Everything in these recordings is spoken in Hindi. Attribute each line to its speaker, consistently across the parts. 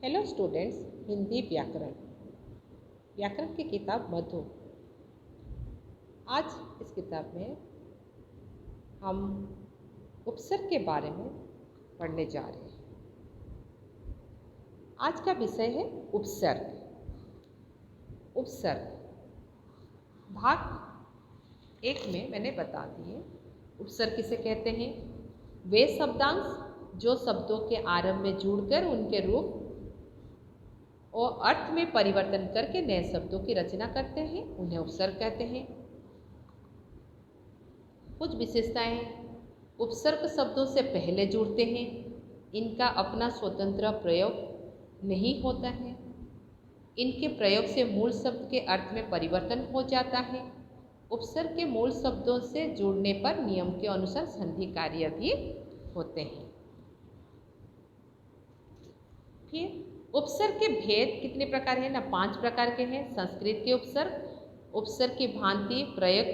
Speaker 1: हेलो स्टूडेंट्स, हिंदी व्याकरण की किताब मधु। आज इस किताब में हम उपसर्ग के बारे में पढ़ने जा रहे हैं। आज का विषय है उपसर्ग। उपसर्ग भाग 1 में मैंने बता दिए उपसर्ग किसे कहते हैं। वे शब्दांश जो शब्दों के आरंभ में जुड़कर उनके रूप और अर्थ में परिवर्तन करके नए शब्दों की रचना करते हैं, उन्हें उपसर्ग कहते हैं। कुछ विशेषताएं: उपसर्ग शब्दों से पहले जुड़ते हैं, इनका अपना स्वतंत्र प्रयोग नहीं होता है, इनके प्रयोग से मूल शब्द के अर्थ में परिवर्तन हो जाता है। उपसर्ग के मूल शब्दों से जुड़ने पर नियम के अनुसार संधि कार्य भी होते हैं। फिर उपसर्ग के भेद कितने प्रकार हैं ना, 5 प्रकार के हैं। संस्कृत के उपसर्ग की भांति प्रयोग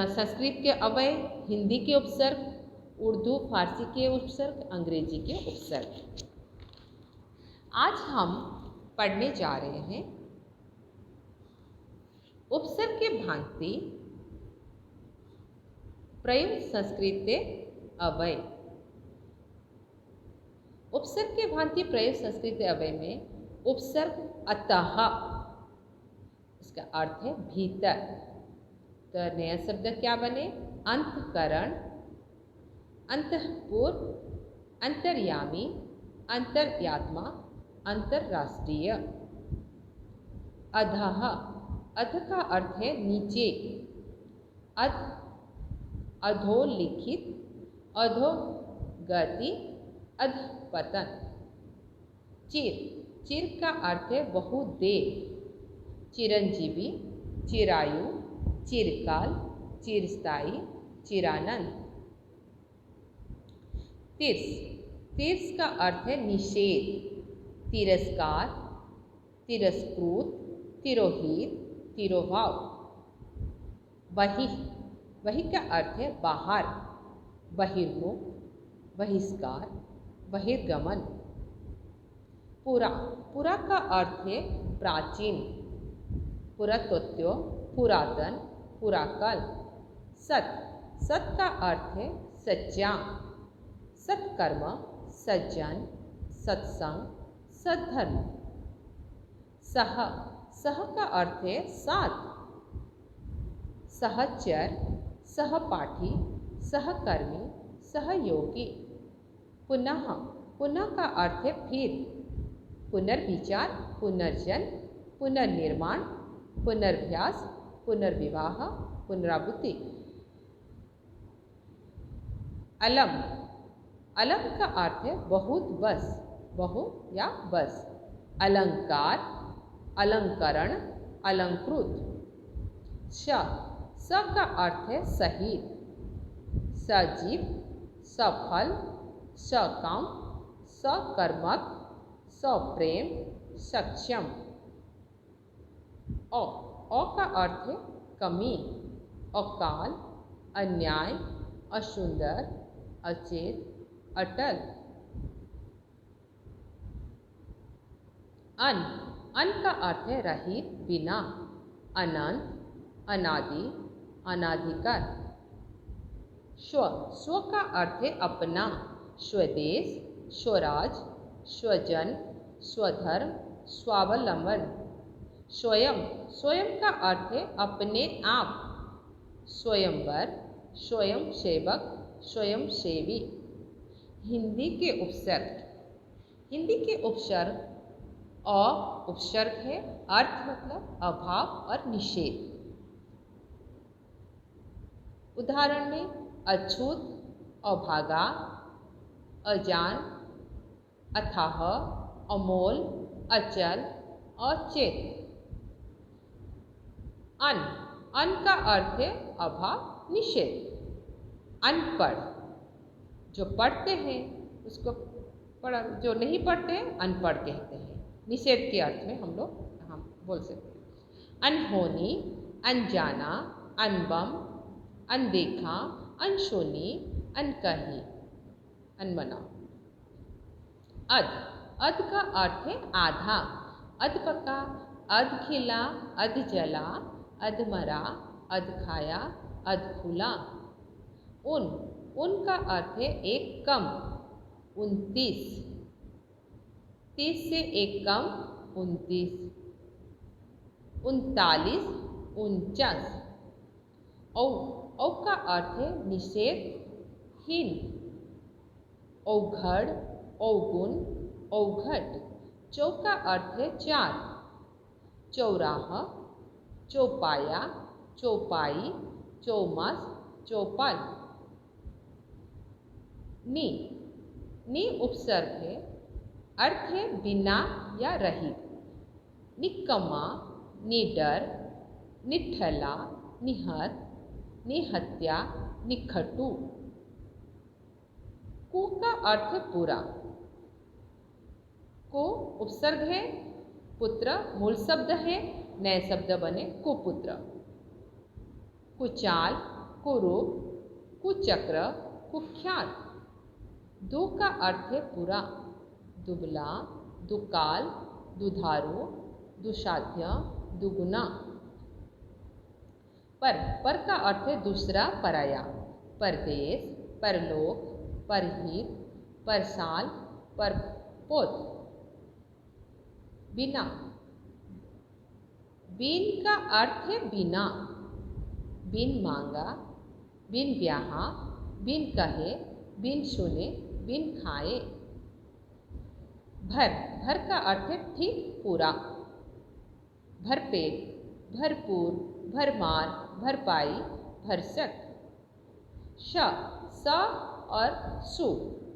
Speaker 1: संस्कृत के अवयव, हिंदी के उपसर्ग, उर्दू फारसी के उपसर्ग, अंग्रेजी के उपसर्ग। आज हम पढ़ने जा रहे हैं उपसर्ग के भांति प्रयोग संस्कृत के अवयव। उपसर्ग के भांति प्रयोग संस्कृत अवयव में उपसर्ग अतः, इसका अर्थ है भीतर। तो नया शब्द क्या बने? अंतःकरण, अंतःपुर, अंतर्यामी, अंतर्यात्मा, अंतर्राष्ट्रीय। अधः, अध का अर्थ है नीचे। अधोलिखित, अधोगति, अधपतन। चिर, चिर का अर्थ है बहुदेव। चिरंजीवी, चिरायु, चिरकाल, चिरस्थायी, चिरानंद। तिर्स, तिर्स का अर्थ है निषेध। तिरस्कार, तिरस्कृत, तिरोहित, तिरोभाव। बहिः, बहिः का अर्थ है बाहर। बहिर्मुख, बहिष्कार, बहिर्गमन। पुरा, पुरा का अर्थ है प्राचीन। पुरातत्व, पुरातन, पुराकल। सत, सत का अर्थ है सच्चा। सत्कर्म, सज्जन, सत्संग, सद्धर्म। सह, सह का अर्थ है साथ। सहचर, सहपाठी, सहकर्मी, सहयोगी। पुनः, पुनः का अर्थ है फिर। पुनर्विचार, पुनर्जन्म, पुनर्निर्माण, पुनर्भ्यास, पुनर्विवाह, पुनरावृत्ति। अलम, अलम का अर्थ है बहुत बस, बहु या बस। अलंकार, अलंकरण, अलंकृत। स, स का अर्थ है सहित। सजीव, सफल, सकाम, सकर्मक, सप्रेम, सक्षम। अ का अर्थ है कमी। अकाल, अन्याय, असुंदर, अचेत, अटल। अन, अन का अर्थ है रहित, बिना। अनंत, अनादि, अनाधिकार। स्व, स्व का अर्थ है अपना। स्वदेश, स्वराज, स्वजन, स्वधर्म, स्वावलंबन। स्वयं, स्वयं का अर्थ है अपने आप। स्वयंवर, स्वयंसेवक, स्वयंसेवी। हिंदी के उपसर्ग, हिंदी के उपसर्ग अ उपसर्ग है, अर्थ मतलब अभाव और निषेध। उदाहरण में अछूत, अभागा, अजान, अथाह, अमोल, अचल और चेत। अन, अन का अर्थ है अभाव, निषेध। अनपढ़, जो पढ़ते हैं उसको पढ़, जो नहीं पढ़ते हैं अनपढ़ कहते हैं। निषेध के अर्थ में हम बोल सकते हैं। अनहोनी, अनजाना, अनबम, अनदेखा, अनसुनी, अनकही, अनमना। अध, अध का अर्थ है आधा। अध पका, अध खिला, अध जला, अध मरा, अध खाया, अध खुला। उन का अर्थ है एक कम, 29। 30 से एक कम 29। 39, 49। औ का अर्थ है निषेध, हीन। औघड़, औगुण, औघट। चौ का अर्थ है 4। चौराहा, चौपाया, चौपाई, चौमास, चौपाल। नी उपसर्ग है, अर्थ है बिना या रहित। निकम्मा, निडर, निठला, निहत, निहत्या, निखटू। कु का अर्थ है पूरा। को उपसर्ग है, पुत्र मूल शब्द है, नए शब्द बने कुपुत्र। कुचाल, कुरूप, कुचक्र, कुख्यात। दो का अर्थ है पूरा। दुबला, दुकाल, दुधारू, दुसाध्य, दुगुना। पर का अर्थ है दूसरा, पराया। परदेश, परलोक, परहित, परसाल, परपोत। बिना, बिन का अर्थ है बिना। बिन मांगा, बिन ब्याहा, बिन कहे, बिन सुने, बिन खाए। भर का अर्थ है ठीक, पूरा। भरपेट, भरपूर, भरमार, भरपाई, भरसक। स और सु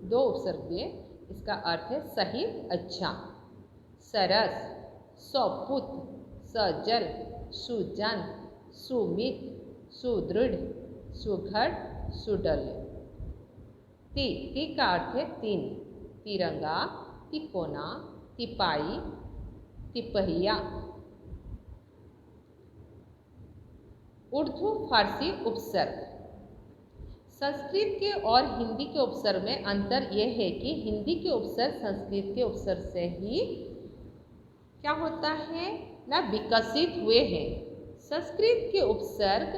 Speaker 1: दो उपसर्ग दिए, इसका अर्थ है सहित, अच्छा। सरस, सौपुत, सजल, सुजन, सुमित, सुदृढ़, सुघड़, सुडल। ती का अर्थ है तीन। तिरंगा, तिकोना, तिपाई, तिपहिया। उर्दू फारसी उपसर्ग। संस्कृत के और हिंदी के उपसर्ग में अंतर यह है कि हिंदी के उपसर्ग संस्कृत के उपसर्ग से ही क्या होता है ना, विकसित हुए हैं। संस्कृत के उपसर्ग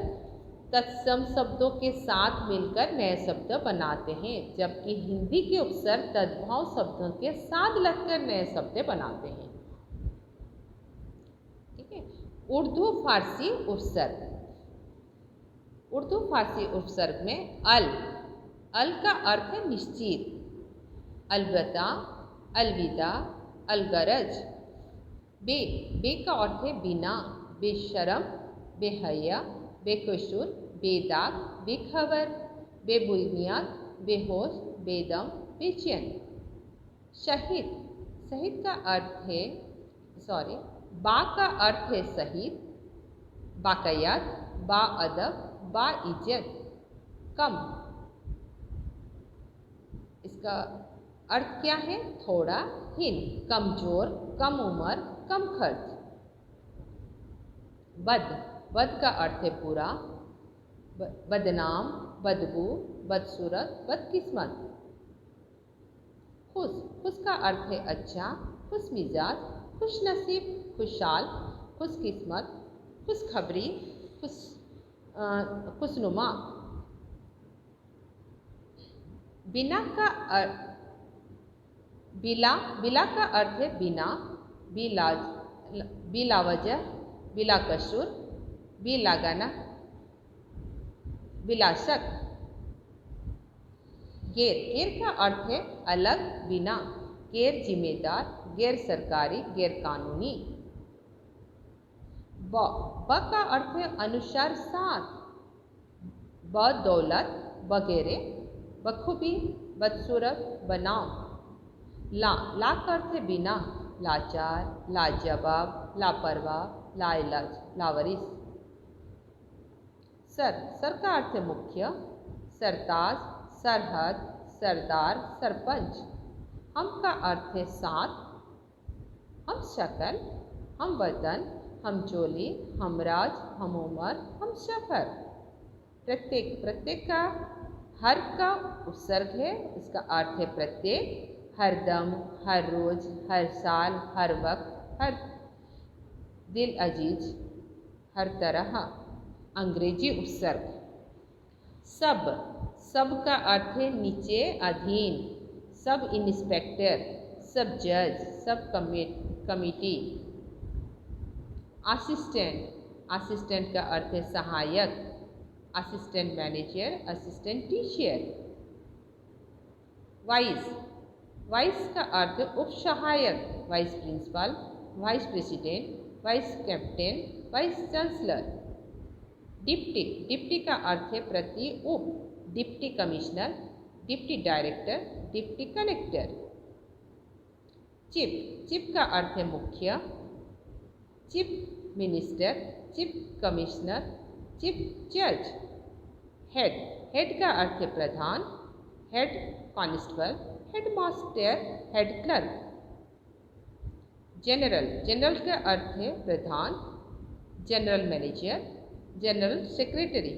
Speaker 1: तत्सम शब्दों के साथ मिलकर नए शब्द बनाते हैं, जबकि हिंदी के उपसर्ग तद्भव शब्दों के साथ लगकर नए शब्द बनाते हैं। ठीक है। उर्दू फारसी उपसर्ग। उर्दू फारसी उपसर्ग में अल का अर्थ है निश्चित। अलबत्ता, अलविदा, अलगरज। बे का अर्थ है बिना। बेशरम, बेहया, बेकसूर, बेदाग, बेखबर, बेबुनियाद, बेहोश, बेदम, बेचैन। शहीद का अर्थ है बा का अर्थ है शहीद, बाकयात, बाअदब, बाइज्जत। कम, इसका अर्थ क्या है, थोड़ा, हीन, कमजोर, कम उम्र, कम खर्च। बद का अर्थ है बुरा, बदनाम, बदबू, बदसूरत, बदकिस्मत। खुश का अर्थ है अच्छा, खुश मिजाज, खुश नसीब, खुशहाल, खुशकिस्मत, खुशखबरी, खुशनुमा। बिला का अर्थ है बिना, बिला वजह, बिला कसूर, बिला गाना, बिला शक। गैर का अर्थ है अलग, बिना, गैर जिम्मेदार, गैर सरकारी, गैर कानूनी। ब का अर्थ है अनुसार, साथ, बदौलत, वगैरह, बखूबी, बदसूरत, बनाओ। ला का अर्थ है बिना, लाचार, लाजवाब, लापरवाह, लाइलाज, लावरिस। सर का अर्थ है मुख्य, सरताज, सरहद, सरदार, सरपंच। हम का अर्थ है साथ, हम शक्ल, हम वतन, हम चोली, हमराज, हम उमर, हम सफर। प्रत्येक का हर का उपसर्ग है, इसका अर्थ है प्रत्येक। हर दम, हर रोज़, हर साल, हर वक्त, हर दिल अजीज, हर तरह। अंग्रेजी उपसर्ग। सब, सब का अर्थ है नीचे, अधीन। सब इंस्पेक्टर, सब जज, सब कमिटी। असिस्टेंट, असिस्टेंट का अर्थ है सहायक। Assistant manager, assistant teacher. Vice, vice का अर्थ उप सहायक। Vice principal, vice president, vice captain, vice chancellor. Deputy, deputy का अर्थ है प्रति, उप। Deputy commissioner, deputy director, deputy collector. Chief, chief का अर्थ है मुख्य। Chief minister, chief commissioner, chief जज। हेड, हेड का अर्थ है प्रधान। Head constable, head master, head clerk. General, general का अर्थ है प्रधान। General manager, general secretary.